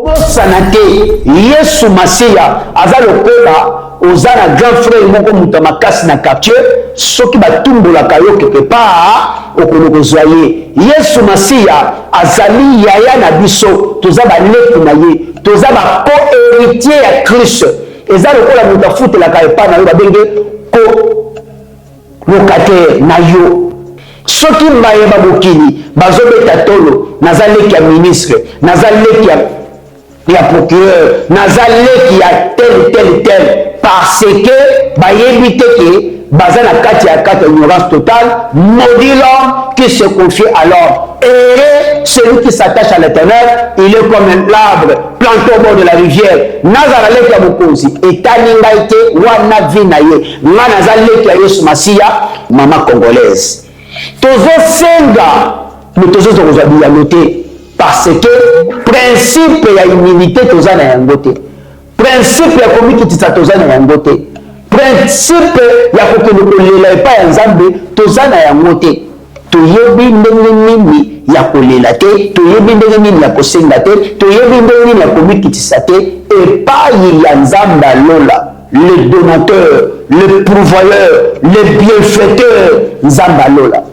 bosana te Yesu Masiya aza lokola ozana grand frère moko muta makasi na quartier soki batumbolaka yo quelque part okoloko ye Yesu Masiya azali yaya na biso toza baleki na ye toza ba co-héritier ya Christ eza lokola muta futelaka epa na yo babenge ko locataire na yo soki mbayeba mokili bazobeta tolo naza leki ya ministre naza leki ya procureur naza leki ya tel parce que bayebi te ke baza na kati ya ignorance totale maudit l'homme qui se confie à l'homme et celui qui s'attache à l'éternel il est comme l'arbre planté au bord de la rivière nazala leki ya mokonzi etali ngai te wana vi na ye nga naza leki ya Yesu Masiya mama congolaise tozosenga mais tozokozwa biyano te parce que principe ya humilité toza na yango te principe ya komikitisa toza na yango te principe ya kokende kolela epai ya Nzambe toza na yango te toyebi ndenge nini ya kolela te toyebi ndenge nini ya kosenga te toyebi ndenge nini ya komikitisa te epai ya Nzambe alola le donateur le pourvoyeur le bienfaiteur Nzambe alola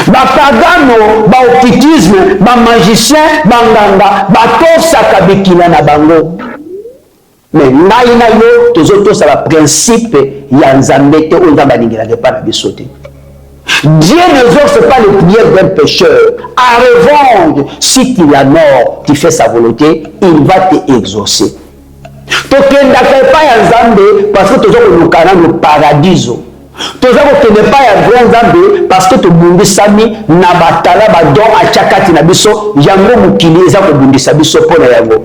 bapagano baokitisme bamagicien banganga batosaka bikila na bango mais ngai na yo tozotosala principe ya Nzambe te oyo Nzambe alingelaka epai na biso te. Dieu n'exauce pas les prières d'un pécheur. À revanche, si tu la mort, tu fais sa volonté, il va te exaucer. Tokendaka epai ya Nzambe parce que tozokoluka na le paradiso. Toza kokende epai ya vrai Nzambe parce que tobundisami na batala badon atiakati na biso yango mokili eza kobundisa biso mpo na yango.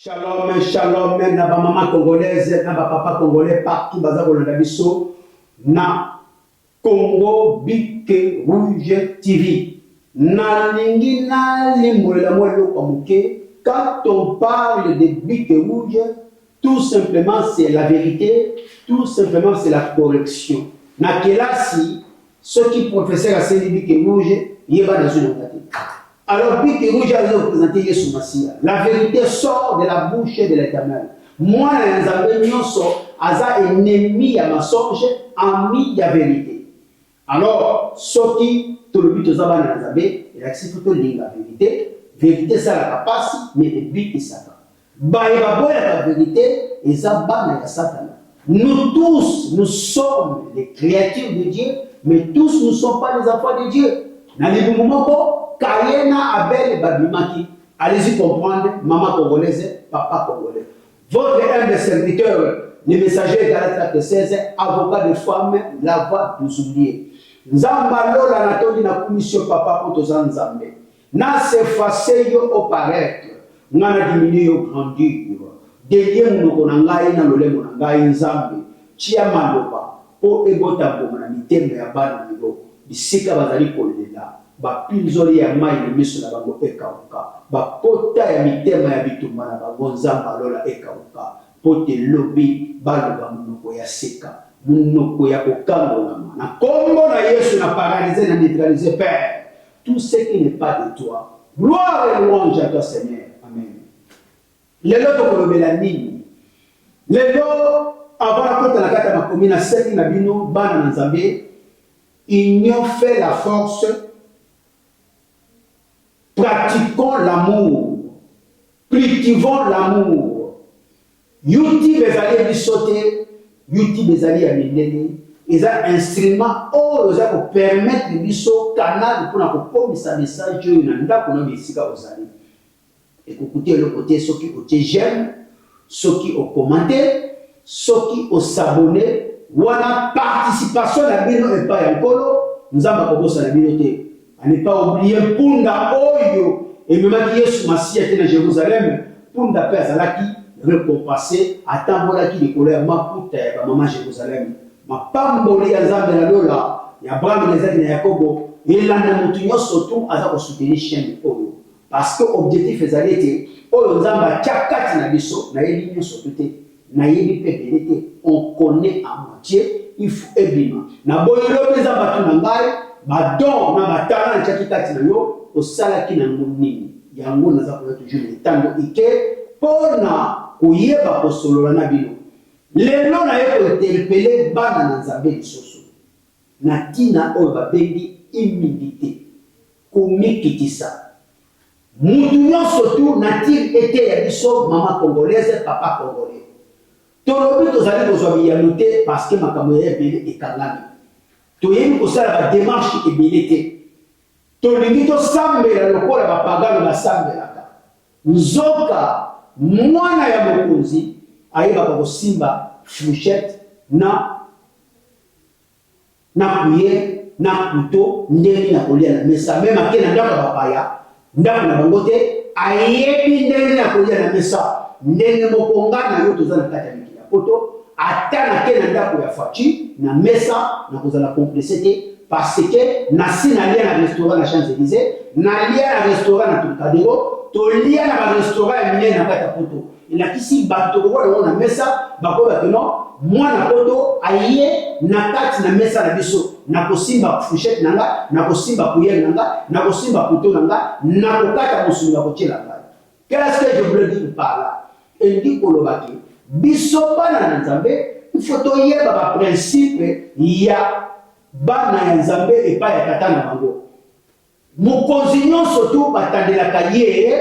Shalom, shalom, na ba maman congolaise, na ba papa congolais partout baza kolanda biso na Congo Bic Rouge TV. Na lingi na limbolela mo eloko moke. Quand on parle de Bic Rouge, tout simplement c'est la vérité, tout simplement c'est la correction. Na kelasi ceux qui professeur à ces Bic Rouge, yeba dans une ngati. Alors, Bic Rouge a représenté Yesu Masiya. La vérité sort de la bouche de l'Éternel. Moi, les amis, sont ennemi à mensonge, ami à vérité. Alors, ce qui, tout le but de Zaban et Nazabé, il accepte la vérité. Vérité, ça la passe, mais le but est Satan. La vérité, et Zaban et Satan. Nous tous, nous sommes les créatures de Dieu, mais tous ne sommes pas les enfants de Dieu. Dans les moments Kayena Abel Babimaki, allez-y comprendre, maman congolaise, papa congolais. Votre un des serviteurs, le messager Galate 16, avocat de femmes, la voix des oubliés. Nzamba lola natoli na commission papa pour tous Nzambe. Na s'effacer yo au paraître, ngana diminuer yo grandir. Delie munoko na ngai na lolemo na ngai Nzambe. Chia maloba, po ebota bomana mitembe ya bana ngo. Bisika bazali kolela. Bapinzoli ya mai na miso na bango ekauka bapota ya mitema ya bitumba na bango Nzamba lola ekauka pote lobi baloba munoko ya seka munoko ya kokangolama na kombo na Yesu na paralyser na neutraliser Père tout ce qui n'est pas de toi. Gloire et louange à toi Seigneur. Amen. Lelo tokolobela nini? Lelo avant la kota na kata makomi na seki na bino bana na Nzambe union fait la force. Pratiquons l'amour, cultivons l'amour. YouTube ezali bisote, YouTube ezali ya mindele, eza instrument oyo eza ko permettre biso canal pour na kokomisa message oyo na ndako na bisika ozali. écoutez le côté ceux qui ont j'aime, ceux qui ont commenté, ceux qui ont s'abonné, ou la participation à la bino et pas encore, nous avons commencé à la binoté. À ne pas oublier Punda Oyo et même Yesu Massia était à Jérusalem, Punda Père Zalaki, récompensé, à Tambolaki de colère, ma puta, maman Jérusalem, ma pamboli à Zambé la Lola, il y a Abraham les aides de Yakobo, et là, nous surtout à soutenir chaîne Oyo. Parce que l'objectif est d'aller, Oyo Zamba, Tchakati Nabiso, Naïbi surtout, Naïbi Pébélité, on connaît à moitié, il faut ébima. Naboyolo Zamba Tunangai, Badon, Nabatana, Tchakati Nayo, au Salaki Nangouni, Yango Naza pour toujours le temps de Ike, Pona, Kouyeba Posolo Nabino. Les noms ont été interpellés, Bana Nanzabé de Soso. Natina Oyo Babendi, humilité, komikitisa. Mutuyon surtout n'a-t-il été yabiso maman congolaise, papa congolais. Tolobi tozali kozwa yanoté parce que makambo ya ebele ekangami. Toyebi kosala ba démarche ebele te. Tolingi tosambela lokola bapagano basambelaka. Nzoka mwana ya mokonzi ayebaka kosimba fourchette na kuye na kuto ndenge na kolia na mesa même akena ndako bapaya ndako na bango te ayebi ndenge na kolia na mesa ndenge mokonga na yo tozana kati ya mikila poto ata na kena ndako ya fachi na mesa na kozala complicité parce que na sina lia na restaurant na Champs-Élysées na lia na restaurant na Trocadéro to lia na restaurant ya minene na kati ya poto elakisi bato ko na mesa bakoba que non mwana poto aye na kati na mesa na biso na kosimba fourchette nanga na kosimba cuillère nanga na kosimba couteau nanga na kokata musulu ya kotiela ngai. Qu'est-ce que je voulais dire par là? Et dit kolobaki biso bana na Nzambe il faut toyeba ba principe ya bana ya Nzambe et pas ya tata na bango. Mokonzi nyonso tu batandelaka ye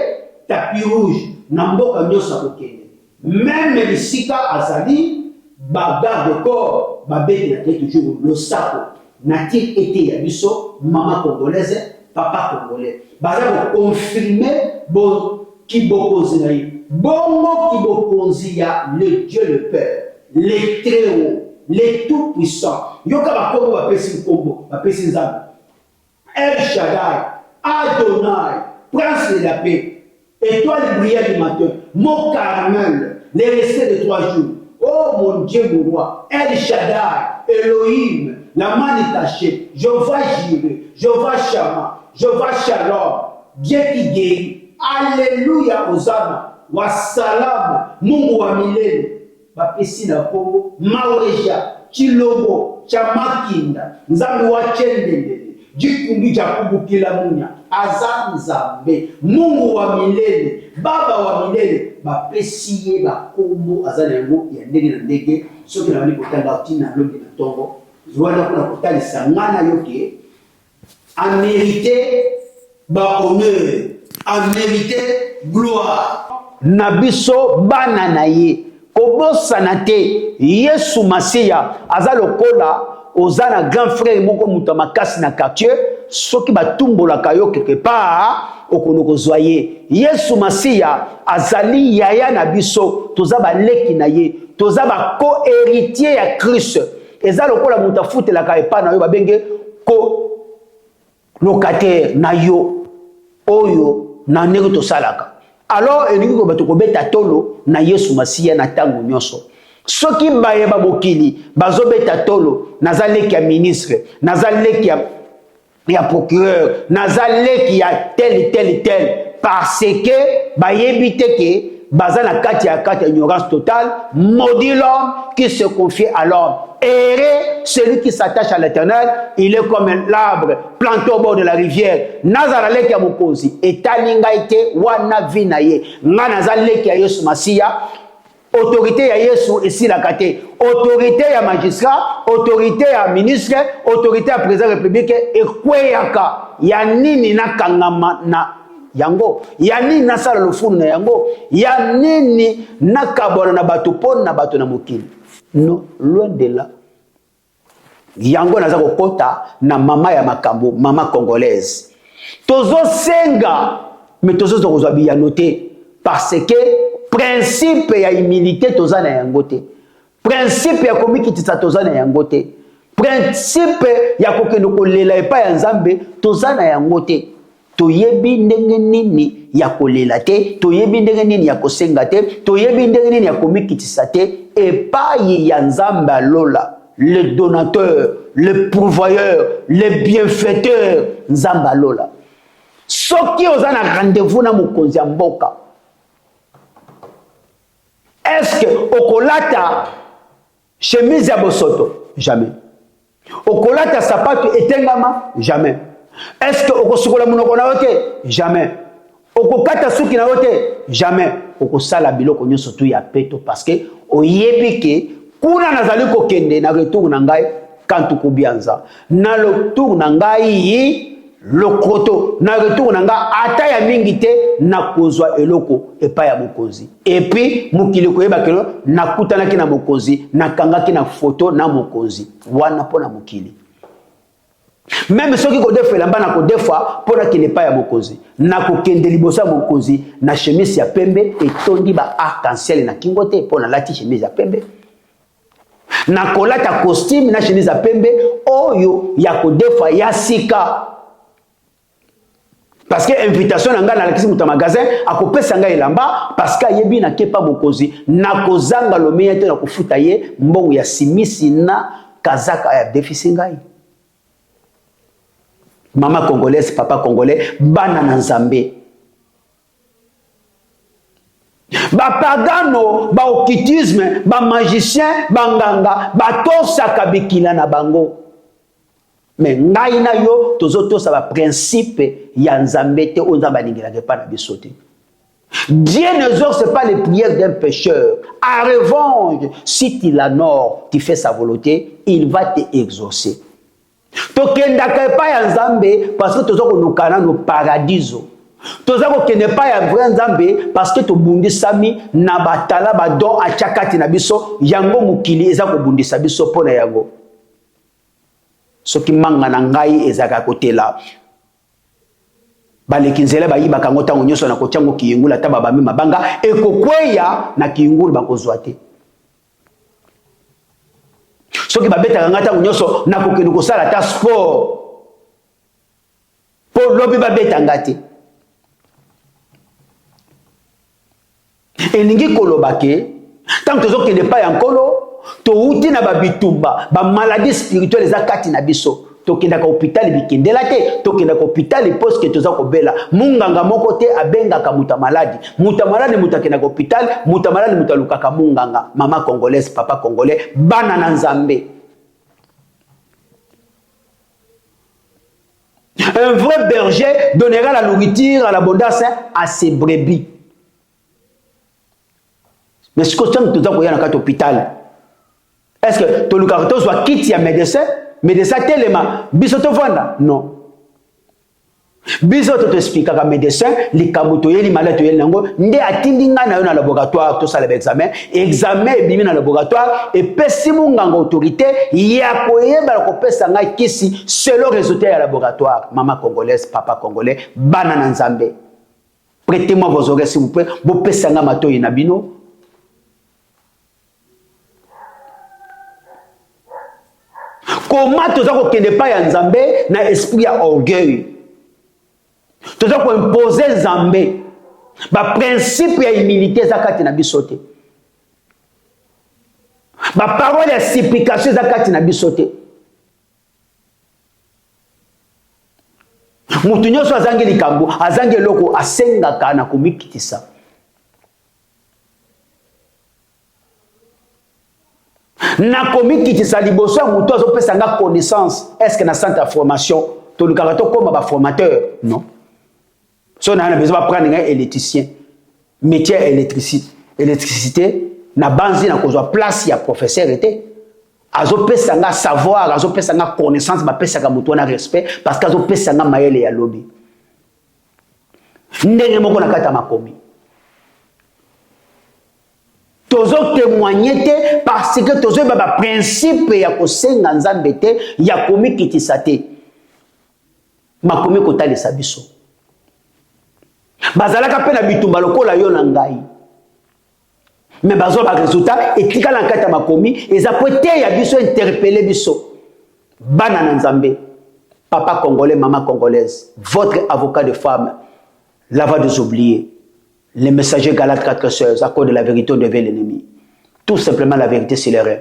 tapis rouge na mboka nyonso akokende. Même bisika azali ba garde corps ba bête na tête toujours le sako n'a-t-il été yabiso maman congolaise papa congolais baza confirmer bon qui bokozi na ye bongo qui bokozi ya le Dieu le Père le très haut le tout puissant yoka ba kombo ba pesi kombo ba pesi Nzambe El Shaddai Adonai Prince de la paix étoile brillante du matin mon Carmel les restés de 3 jours. Oh mon Dieu, mon roi, El Shaddai, Elohim, la main détachée, Jehovah Jireh, Jehovah Shammah, Jehovah Shalom, Dieu qui guérit. Alléluia, Hosanna, Wassalam, Mungu wa milele, Bapesi na Kongo, Maoreja, Chilobo, Chamakinda, Nzambe wa Chendele, Jikungi Jakubu Kilamunya, Azam Nzambe, Mungu wa milele, Baba wa milele, bapesi ye bakombo azali yango ya ndenge na ndenge soki na bali kotanga tina lobi na tongo zwana kuna kotalisa ngana yoke a mérité ba honneur a mérité gloire na biso bana na ye kobosana te Yesu Masiya aza lokola ozana grand frère moko muta makasi na quartier soki batumbolaka yo quelque part okonoko zoye Yesu Masiya azali yaya na biso toza baleki na ye toza ba co-héritier ya Christ eza lokola muta futelaka epa na yo babenge ko locataire na yo oyo na ndenge tosalaka alors elingi ko bato kobeta tolo na Yesu Masiya na tango nyonso soki bayeba bokili bazobeta tolo nazaleki ya ministre nazaleki ya procureur nazaleki ya tel parce que bayebi te ke baza na kati ya ignorance totale maudit l'homme qui se confie à l'homme heureux celui qui s'attache à l'Éternel il est comme l'arbre planté au bord de la rivière nazaleki ya mokonzi etali ngai te wana vi na ye nga nazaleki ya Yesu Masiya autorité ya Yesu esilaka te autorité ya magistrat autorité ya ministre autorité ya président république ekweyaka ya nini nakangama na yango ya nini nasala lofunu na yango ya nini nakabona na bato pona na bato na mokili non loin de là yango naza kokota na mama ya makambo mama congolaise tozo senga mais tozo kozwa biyano te parce que principe ya humilité toza na yango te, principe ya komikitisa toza na yango te, principe ya kokende kolela epai ya Nzambe toza na yango te. Toyebi ndenge nini ya kolela te, toyebi ndenge nini ya kosenga te, toyebi ndenge nini ya komikitisa te epai ya Nzambe alola, le donateur, le pourvoyeur, le bienfaiteur, Nzambe alola. Soki oza na rendez-vous na mokonzi ya mboka, est-ce que okolata chemise ya bosoto? Jamais. Okolata sapato etengama? Jamais. Est-ce que okosukola munoko na yote? Jamais. Okokata suki na yote? Jamais. Okosala biloko nyonso tu ya peto parce que oyebi ke kuna nazali kokende na retour na ngai kantu kubianza. Na retour na ngai lokoto, na retour na nga ata ya mingi te na kozwa eloko epa ya mokonzi. Et puis mukili koyeba kelo nakutanaki na mokonzi, nakangaki na photo na mokonzi. Wana pona mukili. Même ceux qui kodefwa lamba na kodefwa pona ki n'est pas ya mokonzi. Na kokende libosa mokonzi na chemise ya pembe etondi ba arc-en-ciel na kingote pona lati chemise ya pembe. Na kolata costume na chemise ya pembe oyo ya kodefwa ya sika. Parce que invitation na nga na lakisi muta magasin akopesa nga elamba parce que yebi na kepa mokonzi na kozanga lomeya te na kofuta ye mbongo ya simisi na kazaka ya defisi ngai. Maman congolaise, papa congolais, bana na Nzambe. Ba pagano, ba occultisme, ba magicien, ba nganga, ba tosaka bikila na bango. Mais ngai na yo tozoto sa ba principe ya Nzambe te o Nzamba ningela ke pa na biso te. Dieu n'exauce pas les prières d'un pécheur. En revanche, si tu l'honores, tu fais sa volonté, il va te exaucer. Tokendaka pa ya Nzambe parce que tozo konukana no paradiso. Tozo kokende pa ya vrai Nzambe parce que tobundisami na batala ba don achakati na biso yango mukili eza kobundisa biso pona yango. Soki manga na ngai ezaka kotela balekinzela bayiba kango tango nyoso na kochango kiyingula taba bami mabanga ekokweya na kiyingulu bakozwa te. Soki babeta ngata nyoso na kokende kosala ta sport po lobi babeta ngati elingi kolobake tant que zokende pa ya nkolo to uti na babitumba ba maladie spirituelle za kati na biso tokenda ka hôpital bikendela te tokenda ka hôpital parce que toza ko bela munganga moko te abengaka muta maladi mutakenda ka hôpital muta maladi mutalukaka munganga. Maman congolaise, papa congolais, bana na Nzambe. Un vrai berger donnera la nourriture à l'abondance à ses brebis. Mais ce que tu as koya na ka hôpital, est-ce que to lukato soit kiti ya médecin telema biso to vanda? Non. Biso to expliquer ka médecin likabuto yeli malade yeli nango nde atindi nga na yo na laboratoire to sala examen bimi na laboratoire et pesi munganga autorité ya koyeba ko pesa nga kisi selon résultat ya laboratoire. Maman congolaise, papa congolais, bana na Nzambe, prêtez-moi vos oreilles s'il vous plaît, bo pesa nga matoyi na bino. Comment toza ko kende pa ya Nzambe na esprit ya orgueil? Toza ko imposer Nzambe ba principe ya humilité zakati na bisote. Ba parole ya supplication zakati na bisote. Mutu nyonso azangi likambo, azangi eloko asengaka na komikitisa. Na komikitisa liboso mutu azopesa nga connaissance. Est-ce que na centre de formation to lukaka to koma ba formateur? Non. So na besoin prendre un électricien, métier électricité na banzi na kozwa place ya professeur était. Azopesa nga savoir, azopesa nga connaissance, ba pesa ka mutu na respect parce que azopesa nga mayele ya lobby. Ndenge moko na kata makomi. Tozo témoigner te parce que tozo ba principe ya kosenga Nzambe te ya komikitisa te. Makomi kotalisa biso. bazalaka pe na bitumba lokola yo na ngai mais bazo ba résultat etika na kata makomi eza pote ya biso interpeller biso bana na nzambe papa congolais maman congolaise votre avocat de femme la voix des oubliés les messagers Galates 4:16 à cause de la vérité on devait l'ennemi tout simplement la vérité c'est l'erreur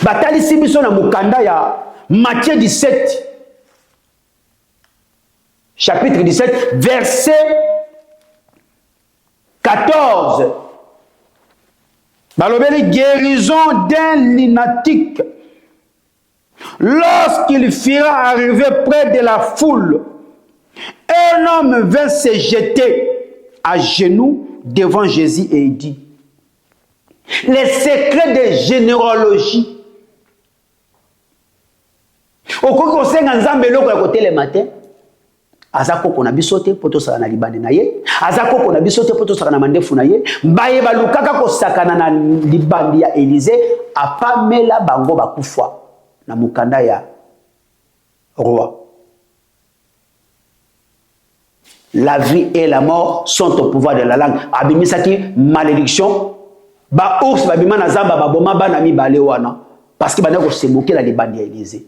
batalisi biso na mukanda ya Matthieu 17 chapitre 17 verset 14. Balobeli guérison d'un lunatique. Lorsqu'il fera arriver près de la foule, un homme vint se jeter à genoux devant Jésus et il dit, les secrets de généalogie. Au cours de Nzambe loko ya côté le matin, azako kona bisote poto sala na libande na ye, azako kona bisote poto sala na mandefu na ye, baye balukaka ko sakana na libandi ya Élysée, apamela bango bakufa na mukanda ya roi. La vie et la mort sont au pouvoir de la langue. Abimisaki malédiction, ba ours babima na zamba baboma bana mi bale wana parce que bana ko se moquer la libandi ya Élysée.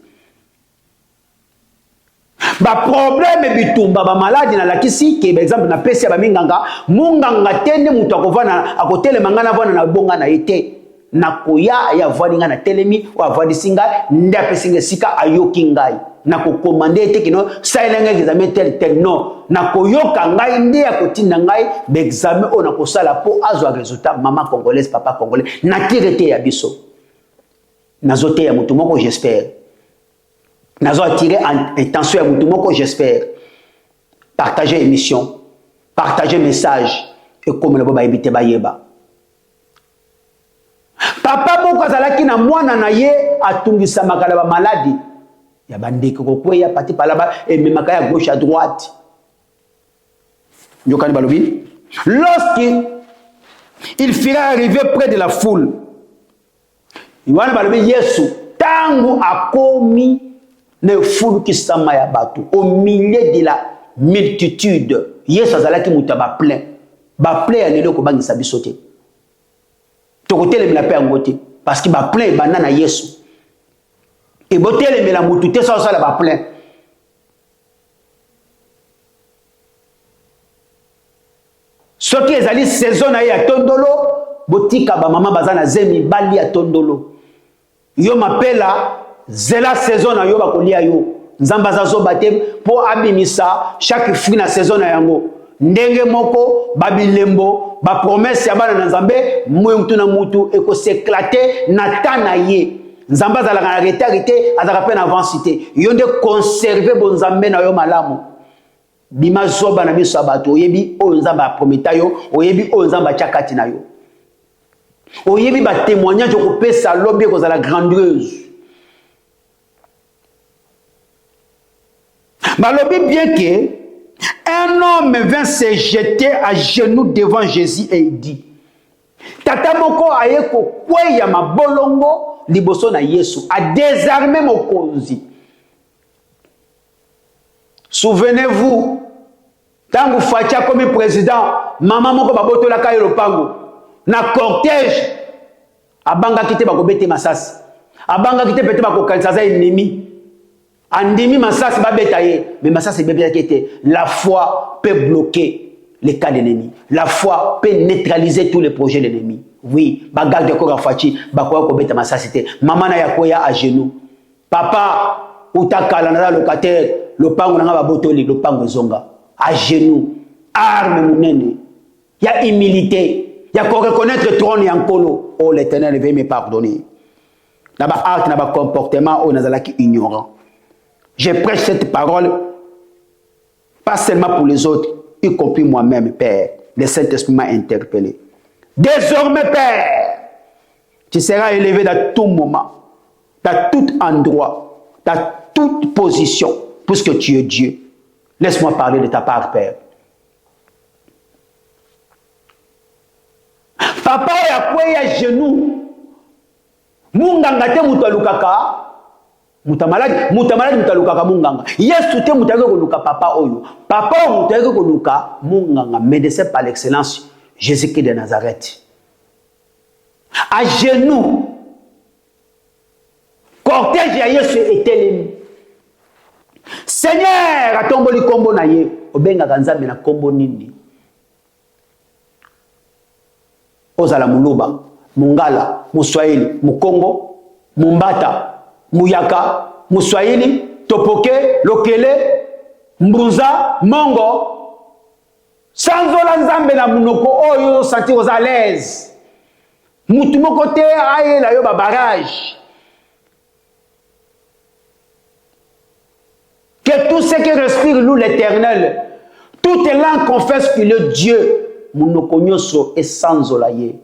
Ba problème bitumba ba maladi na lakisi ke par exemple na pesi ya ba minganga munganga tende mutu akovana akotele mangana vana na bonga na ete na koya ya valinga na telemi o avadi singa nda pesinga sika ayoki ngai na ko commander ete kino sailanga examen tel non na koyoka ngai nde ya kotinda ngai be examen o na kosala po azwa résultat maman congolaise papa congolais na tirete ya biso nazote ya mutu moko j'espère. Nous avons attiré attention à vous, j'espère. Partagez l'émission, partagez le message, et comme le boba ebite bayeba. Papa moko azalaki na mwana na ye atungisa makala ba maladi. Ya bandeko ko ya pati palaba et memaka ya gauche à droite. Nyokani balobi. Lorsqu'il fera arriver près de la foule. Yohana balobi Yesu tangu akomi ne foule qui s'amaya batu au milieu de la multitude Yesu azalaki muta ba plein ya lelo ko bangisa bisote to kotele mila pe ngote parce que ba plein banana Yesu et botele mila mutu te so sala ba plein soki ezali saison na ya tondolo botika ba mama bazana zemi bali ya tondolo yo mapela zela saison na yo bakolia yo nzamba zazo batem po abimisa chaque fruit na saison na yango ndenge moko babilembo ba promesse ya bana na nzambe mutu na mutu eko s'éclater na tana ye nzamba za la retarité azaka pe na avancité yo nde conserver bon nzambe na yo malamu bima zoba na biso bato oyebi o nzamba prometa yo oyebi o nzamba chakati na yo oyebi ba témoignage ko pesa lobi ko za la grandiose. Balobi bien que un homme vint se jeter à genoux devant Jésus et il dit tata moko ayeko kweya mabolongo liboso na Yesu a désarmé mokonzi. Souvenez-vous tangu Facha comme président maman moko babotola ka lopango na cortège abanga kite bakobete masasi abanga kite pete bakokanisa za ennemi andimi masasi babeta ye mais masasi bebeta kete la foi peut bloquer les cas d'ennemi la foi peut neutraliser tous les projets de l'ennemi oui bagarde de corps fachi bakoya kobeta masasi te maman na yakoya à genoux papa utakala na locataire le pango na babotoli le pango zonga à genoux arme munene ya humilité ya ko reconnaître trône ya nkolo oh l'Éternel veuille me pardonner na ba acte na ba comportement on nazalaki ignorant. Je prêche cette parole, pas seulement pour les autres, y compris moi-même, Père. Le Saint-Esprit m'a interpellé. Désormais, Père, tu seras élevé dans tout moment, dans tout endroit, dans toute position, puisque tu es Dieu. Laisse-moi parler de ta part, Père. Papa, il y a quoi à genoux? Munganga te mutu alukaka. Mutamaladi mutaluka munganga. Yesu te mutake koluka papa oyo. Papa oyo mutake koluka munganga, médecin par l'excellence, Jésus-Christ de Nazareth. À genoux, cortège ya Yesu etelemi. Seigneur, atomboli kombo na ye, obengaka Nzambe na kombo nini? Ozala Muluba, Mungala, Muswahili, Mukongo, Mumbata, Muyaka, Muswahili, Topoke, Lokele, Mbrunza, Mongo. Sanzola Nzambe na munoko oyo sentir aux à l'aise. Mutu moko te aye la yo ba barrage. Que tout ce qui respire loue l'Éternel. Toutes les langues confessent que le Dieu munoko nyoso et sanzola ye.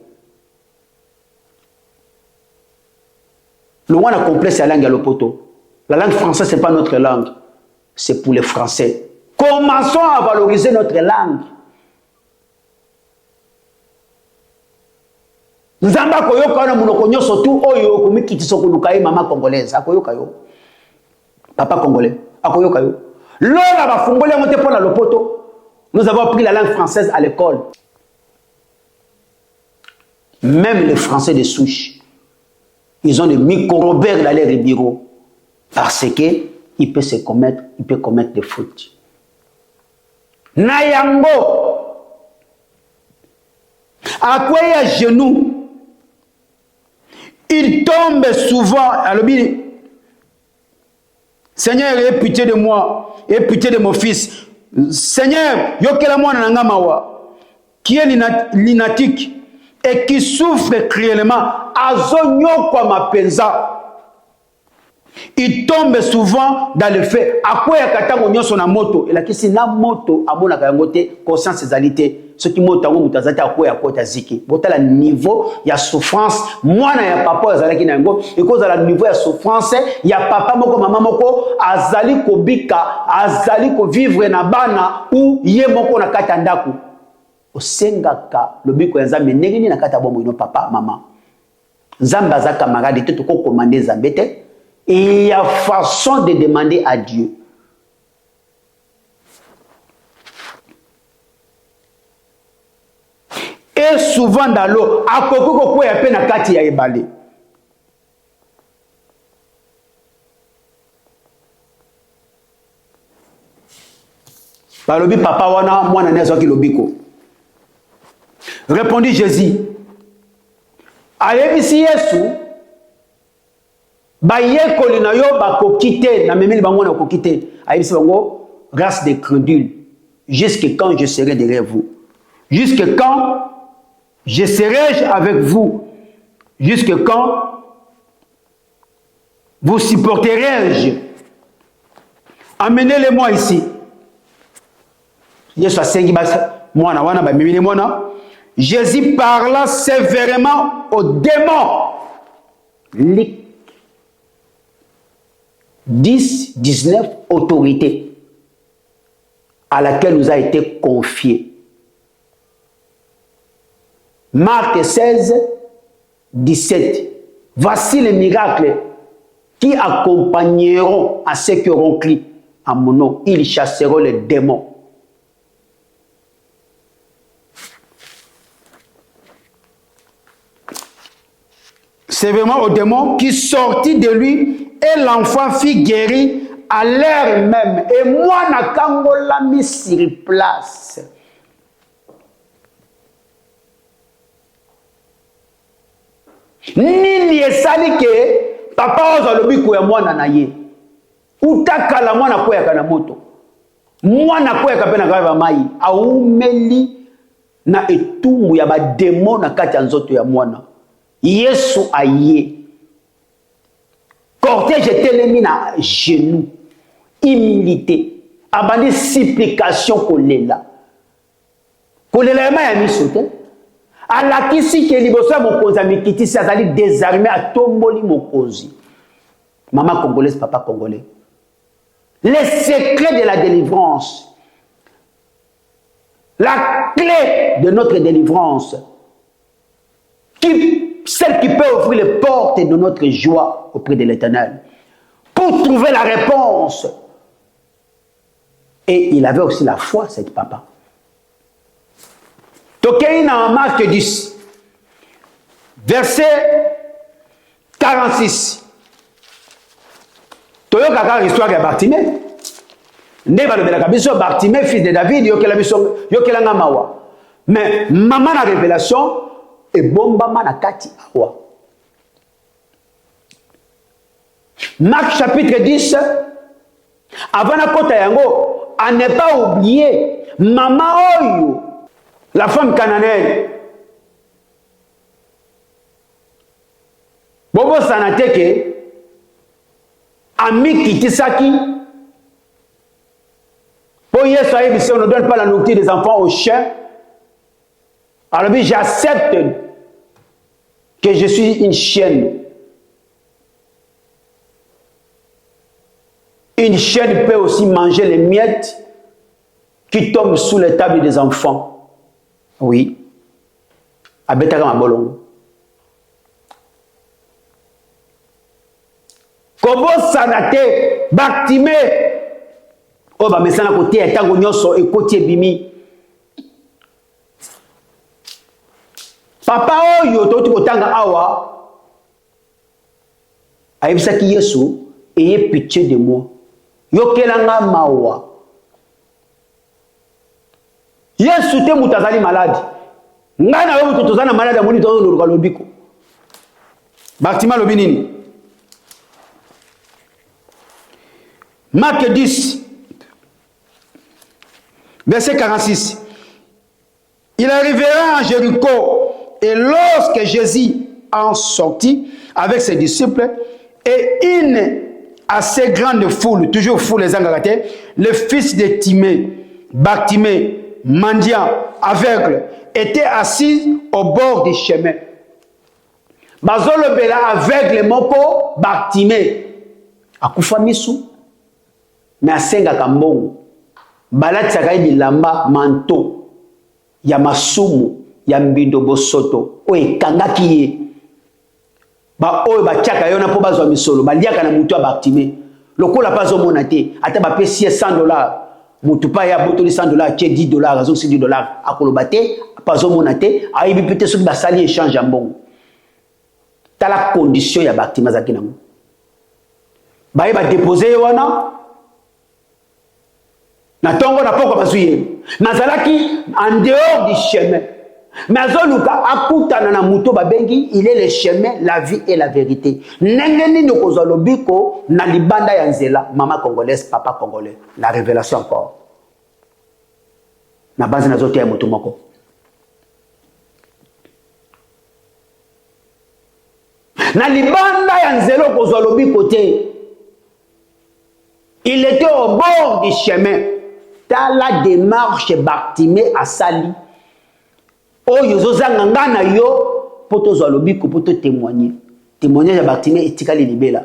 Le moins complet, c'est la langue à l'opoto. La langue française, ce n'est pas notre langue. C'est pour les Français. Commençons à valoriser notre langue. Nzamba koyoka na munoko nyoso tu oyo komikitiso koluka ye mama congolaise. Akoyoka yo. Papa congolais. Akoyoka yo. Lola ba fungole monte pour la lopoto. Nous avons appris la langue française à l'école. Même les Français de souche, ils ont des micro-robert dans les bureaux parce que il peut commettre des fautes. Nayango, à quoi il à genoux, il tombe souvent. Alors, Seigneur, aie pitié de moi, aie pitié de mon fils. Seigneur, yokela moi nangamawa, qui est lunatique et qui souffre cruellement, azonyo kwa mapenza. Il tombe souvent dans le fait. À quoi il y a son moto? Et la question na moto à mon agangote conscience égalité. Ce qui monte à mon mutazati à quoi il y a ziki. Bota la niveau il y a souffrance. Moi na ya papa azalaki na ngo. Et cause à la niveau il y a souffrance. Il y a papa moko maman moko azali ko bika azali ko vivre na bana ou ye moko na kata ndaku. Osengaka lobiko ya Nzambe ndenge ni na kata bombo ino papa maman. Nzambe aza camarade te to ko commander Nzambe te. Et il y a façon de demander à Dieu. Et souvent dans l'eau, à koko ko ya pe na kati ya ebale. Balobi papa wana mwana nezo ki lobiko. Répondit Jésus. Ayebisi Yesu bayekoli na yo bakokite na memeli bango na kokite. Ayebisi bango race de crédules. Jusque quand je serai derrière vous? Jusque quand je serai avec vous? Jusque quand vous supporterai-je? Amenez-les-moi ici. Yesu asengi basa mwana wana ba mimili mwana. Jésus parla sévèrement aux démons. 10, 19 autorités à laquelle nous a été confié. Marc 16, 17. Voici les miracles qui accompagneront à ceux qui auront crié à mon nom. Ils chasseront les démons. C'est vraiment aux démons qui sortit de lui et l'enfant fut guéri à l'heure même. Et moi, Nakango l'a mis sur place. Nini esali ke papa ozalobi ko ya mwana na ye. Utakala mwana ko ya kana moto. Mwana ko ya kapena ka mai. Aumeli na etumbu ya ba démon na kati ya nzoto ya mwana. Yesu aye. Cortège telemi na genou. Humilité. Abandi supplication kolela. Kolela ma ya misote. Alakisi ke libosa mokonzi amikitisi azali désarmé atomboli mokonzi. Maman congolaise, papa congolais. Les secrets de la délivrance. La clé de notre délivrance. Celle qui peut ouvrir les portes de notre joie auprès de l'Éternel. Pour pour trouver la réponse. Et il avait aussi la foi, cet papa. Tokei dans Marc 10, verset 46. Toyoka kaka l'histoire de Bartimée. Nde balobelaka biso Bartimée, fils de David, yokelanga mawa. Mais maman na révélation et bombama na kati awa. Marc chapitre 10, avant la kota yango, à ne pas oublier, maman oyo, la femme cananéenne. Bobo sanateke, ami kitisaki, pour Yesu aïe, si on ne donne pas la nourriture des enfants aux chiens, alors j'accepte que je suis une chienne. Une chienne peut aussi manger les miettes qui tombent sous les tables des enfants. Oui. Abetaka mabolongo. Kobo sanate Bartimée. Oh ba mesana côté etango nyoso e côté bimi. Papa oyo toti kotanga awa. Aibisaki Yesu, ayez pitié de moi. Yokelanga mawa. Yesu te mutazali malade. Ngana wewe tutozana malade amoni tozo luruka lobiko. Bartimée lobi nini? Marc 10, verset 46. Il arrivera à Jéricho, et lorsque Jésus en sortit avec ses disciples, et une assez grande foule, toujours foule les Angaratés, le fils de Timée, Bartimée, mendiant, aveugle, était assis au bord du chemin. Bazolo bela aveugle moko Bartimée, akufa misu, mais asenga kambongo, balatisaka bilamba manto, ya masumu, ya mbindo bosoto, oye kangaki ye. Ba oyo batiaka yo na po bazwa misolo, baliaka na mutu ya Bartimée. Lokola pas au monate, ata ba pesi $100. Mutu pa ya botoli $100, tie $10, azo $10, akolobate, pas au monate, ayibi pete soki basali échange ya mbongo. Ta la condition ya Bartimée zaki nango. Ba ba déposer wana na tongo na poko bazuye. Nazalaki en dehors du chemin. Mais azoluka akutana na muto babengi, il est le chemin, la vie et la vérité. Nengeni no kozalobiko na libanda ya nzela, maman congolaise, papa congolais. La révélation encore. Na base na zote ya muto moko. Na libanda ya nzela kozalobiko te. Il était au bord du chemin. Dans la démarche Bartimée à Sali. Oh, yozozanga ngana yo poto zalobiko poto témoigner. Témoignage à Bartimée etikali libela.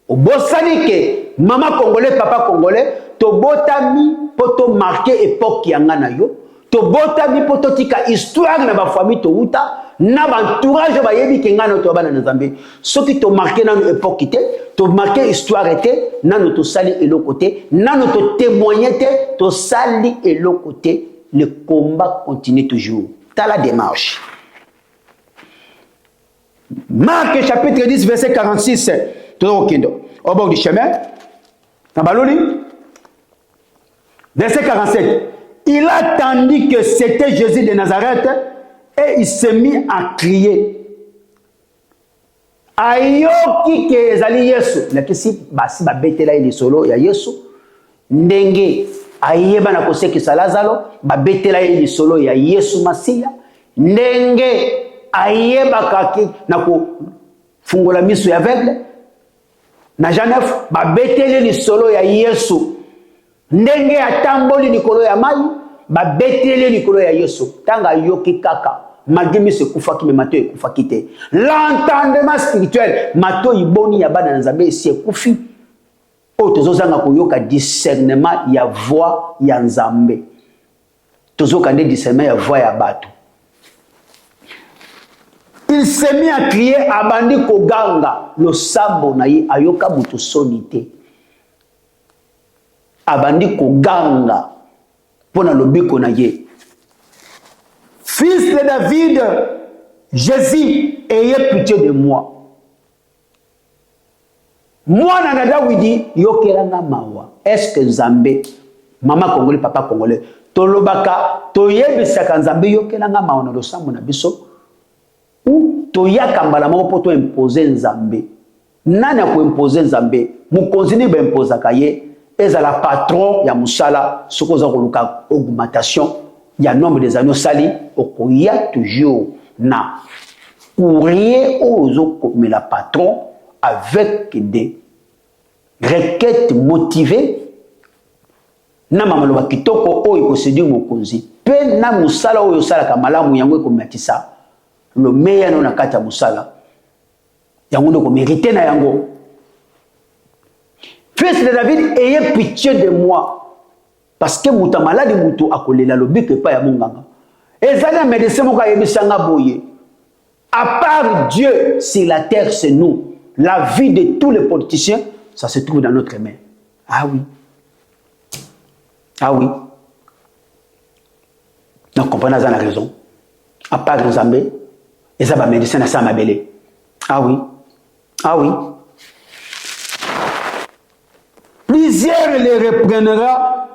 Obosani ke maman congolais, papa congolais, to botami poto marquer époque ya ngana yo. To botami poto tika histoire na ba famille to uta na ba entourage ba yebi ke ngana to bana na Nzambe. Soki to marquer na époque te, to marquer histoire te, nano to sali eloko te, nano to témoigner te, to sali eloko te, le combat continue toujours. T'as la démarche. Marc chapitre 10, verset 46. Toujours au bord du chemin. Verset 47. Il attendit que c'était Jésus de Nazareth et il s'est mis à crier. Ayoki ke ezali Yesu. Nakisi basi babetela ili solo ya Yesu. Ndenge ayeba na kosekisa Lazaro, babetela ili solo ya Yesu Masiya. Ndenge ayeba kaki na kufungula miso ya aveugle. Na Janef, babetela ili solo ya Yesu. Ndenge atamboli likolo ya mai, babetela likolo ya Yesu. Tanga yoki kaka, magimi se kufaki me mato ekufaki te. L'entendement spirituel, mato iboni ya bana Nzambe se kufi. Tozozanga koyoka discernement ya voix ya Nzambe. Tozokande discernement ya voix ya bato. Il s'est mis à crier abandi koganga lo sambo na ye ayoka mutu sonité. abandi koganga pona lobiko na ye. Fils de David, Jésus, ayez pitié de moi. Moi, Nana Dawidi, yokelanga mawa. Est-ce que Nzambe, maman congolais, papa congolais, tolobaka, toyebisaka Nzambe yokelanga mawa na losambo na biso, ou toyaka mbala moko po to imposer Nzambe. Nani ko imposer Nzambe? Mukonzini ba imposaka ye, ezala patron ya musala, soko za koluka augmentation ya nombre des anneaux sali, okoya toujours na courrier ozo comme la patron avec des requêtes motivées na mamaloba kitoko oyo ko séduire mokonzi pe na musala oyo sala ka malamu yango ko matisa le meilleur na kata musala yango ndo ko mériter na yango. Fils de David, ayez pitié de moi. Parce que mouta malade moutou akolela lobi que pas ya monganga. Ezana médecin moka yebisanga boye. À part Dieu sur la terre, c'est nous. La vie de tous les politiciens, ça se trouve dans notre main. Ah oui. Ah oui. Donc, comprenez la raison. À part Nzambe, et ça va médecin à ça mabele. Ah oui. Ah oui. Plusieurs les reprendra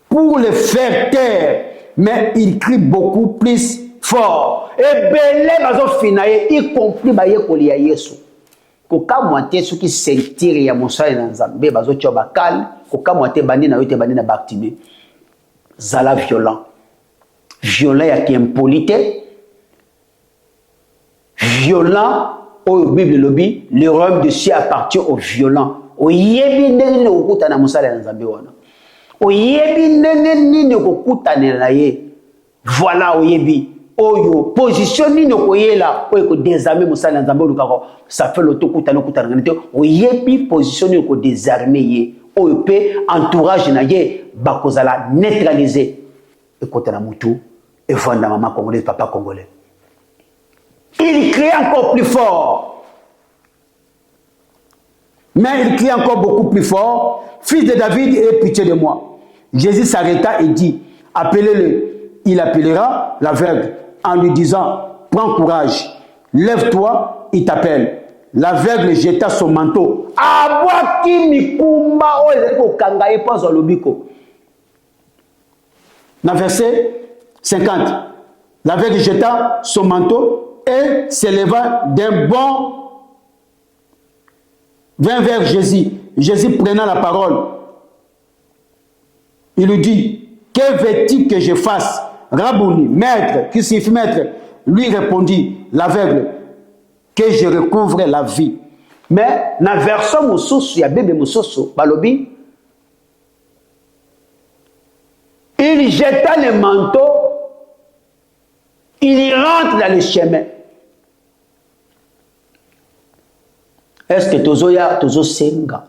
pour les faire taire, mais il crie beaucoup plus fort. Et belé bazo finaye, y compris baye kolia Yesu. Koka moite ceux qui sentir ya mosala na Nzambe bazo tio bakal, koka moite bandi na yote bandi na baktime. Zala violent. Violent ya ki impolite. Violent au Bible lobby, le royaume de Dieu appartient aux violents. Oyebi ndenge okuta na mosala na Nzambe wana. Oyebi ndenge nini okutana na ye. Voilà oyebi. Oyo position nini okoyela oyo ko désarmer mosala na Nzambe lukako. Ça fait le tokutana ngate. Oyebi position nini ko désarmer ye. Oyo pe entourage na ye bakozala neutraliser. Ekota na mutu et vanda maman congolaise papa congolais. Il crie encore plus fort. Mais il crie encore beaucoup plus fort. Fils de David, aie pitié de moi. Jésus s'arrêta et dit, appelez-le. Il appellera l'aveugle en lui disant, prends courage, lève-toi, il t'appelle. L'aveugle jeta son manteau. Abwaki mikumba oezeko kangaye pas au lobiko. Dans verset 50, l'aveugle jeta son manteau et s'éleva d'un bond, vint vers Jésus. Jésus prenant la parole, il lui dit, que veux-tu que je fasse? Rabouni, maître, qui signifie maître, lui répondit, l'aveugle, que je recouvre la vie. Mais dans la version Moussousou, il y a bébé Moussousou, Balobi, il jeta le manteau, il rentre dans le chemin. Est-ce que tozoya tozo senga?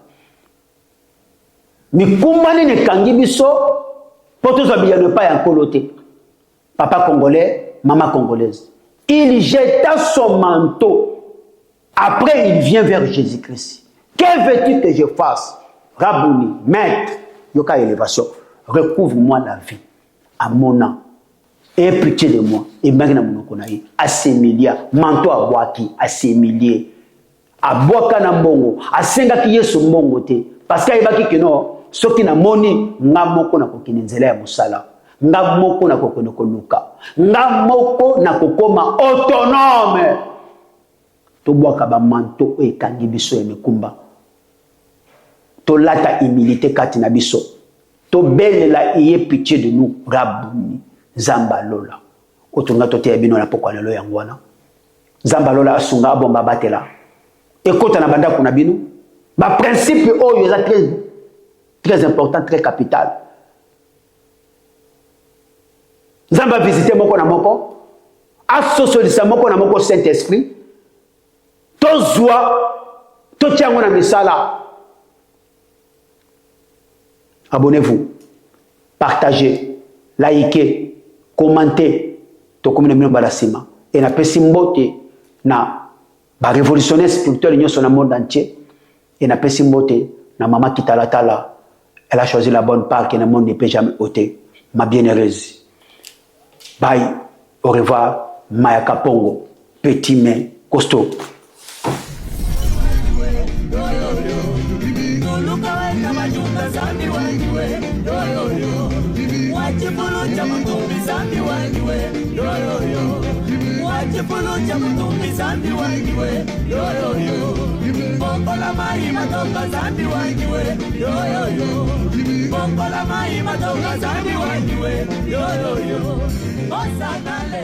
Mikumani ne kangi biso pour tous ne pas en coloté. Papa congolais, maman congolaise. Il jeta son manteau. Après, il vient vers Jésus-Christ. Que veux-tu que je fasse? Rabouni, maître, yoka élévation, recouvre-moi la vie à mon âme. Et pitié de moi. Et maintenant, mon okonaï, assimilia, manteau à boaki, assimilia. A boaka na mbongo, a senga ki yesu mbongo te. Parce que ibaki kino, soki na moni, nga moko na kokini nzela ya musala. Nga moko na kokono koluka. Nga moko na kokoma autonome. To boaka ba manto e kangi biso ya mikumba. To lata humilité kati na biso. To belela iye pitié de nous, Rabuni, Zamba Lola. Otunga tote ya bino na pokwa lelo yangwana. Zamba Lola asunga abomba batela. Écoute na banda kuna bino ba principe oyo eza très important, très capital. Zamba visiter moko na moko, associer moko na moko Saint-Esprit. Tozwa to tiango na misala. Abonnez-vous, partagez, likez, commentez to komina mino balasima et na pesi mbote na ba révolutionnaire spirituel dans le monde entier et na pesi mbote na maman Kitalatala, elle a choisi la bonne part que le monde ne peut jamais ôter. Ma bien-heureuse. Bye, au revoir, Maya Kapongo, petit mais costaud. Bongola mai matonga zambi wanjiwe yo yo yo. Bongola mai matonga zambi wanjiwe yo yo yo. Osana le.